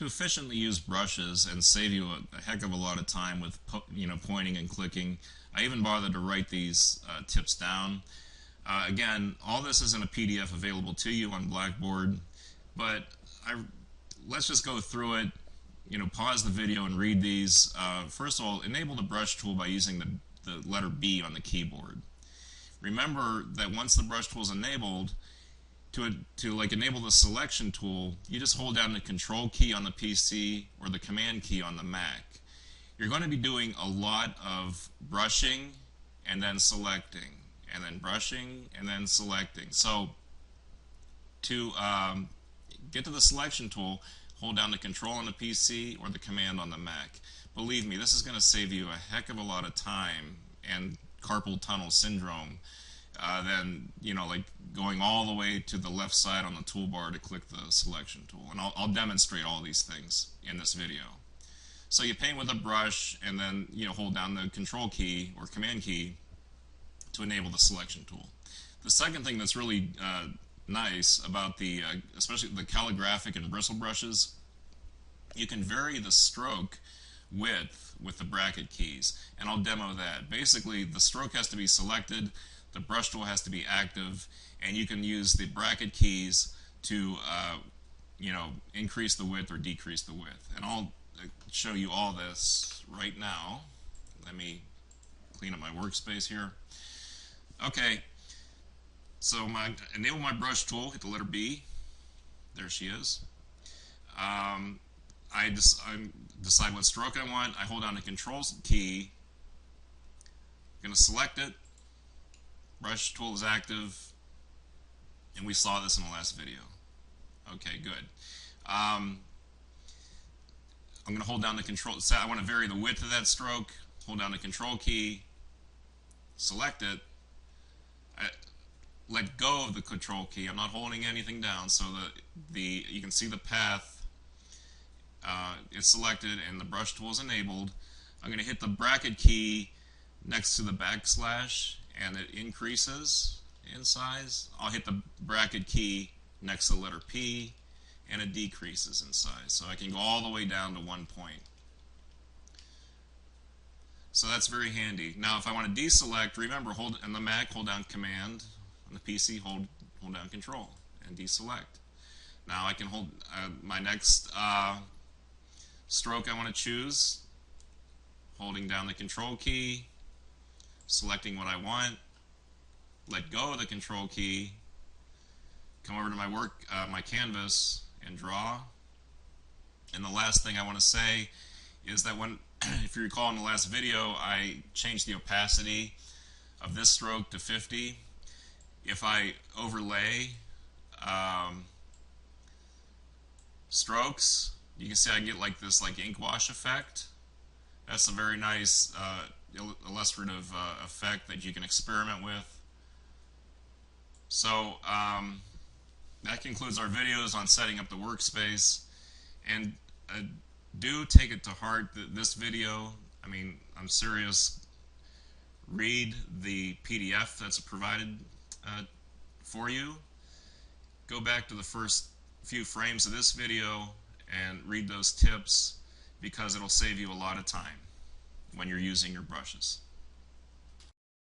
To efficiently use brushes and save you a heck of a lot of time with pointing and clicking, I even bothered to write these tips down. Again, all this is in a PDF available to you on Blackboard, but let's just go through it. Pause the video and read these. First of all, enable the brush tool by using the letter B on the keyboard. Remember that once the brush tool is enabled, to like enable the selection tool, you just hold down the control key on the PC or the command key on the Mac. You're going to be doing a lot of brushing and then selecting, and then brushing and then selecting. So to get to the selection tool, hold down the control on the PC or the command on the Mac. Believe me, this is going to save you a heck of a lot of time and carpal tunnel syndrome than like going all the way to the left side on the toolbar to click the selection tool. And I'll demonstrate all these things in this video. So you paint with a brush and then hold down the control key or command key to enable the selection tool. The second thing that's really nice about the especially the calligraphic and bristle brushes, you can vary the stroke width with the bracket keys, and I'll demo that. Basically, the stroke has to be selected, the brush tool has to be active, and you can use the bracket keys to increase the width or decrease the width. And I'll show you all this right now. Let me clean up my workspace here. Okay, so enable my brush tool, hit the letter B. There she is. I decide what stroke I want. I hold down the control key. I'm going to select it. Brush tool is active, and we saw this in the last video. Okay, good. I'm going to hold down the control. I want to vary the width of that stroke. Hold down the control key, select it. Let go of the control key. I'm not holding anything down, so you can see the path is selected and the brush tool is enabled. I'm going to hit the bracket key next to the backslash, and it increases in size. I'll hit the bracket key next to the letter P, and it decreases in size. So I can go all the way down to 1 point. So that's very handy. Now if I want to deselect, remember, on the Mac, hold down Command. On the PC, hold down Control and deselect. Now I can hold my next stroke I want to choose, holding down the Control key, selecting what I want, let go of the Control key, come over to my canvas and draw. And the last thing I want to say is that if you recall in the last video, I changed the opacity of this stroke to 50. If I overlay strokes, you can see I get like this ink wash effect. That's a very nice illustrative effect that you can experiment with. So that concludes our videos on setting up the workspace. And do take it to heart that this video, I'm serious, read the PDF that's provided for you. Go back to the first few frames of this video and read those tips, because it'll save you a lot of time when you're using your brushes.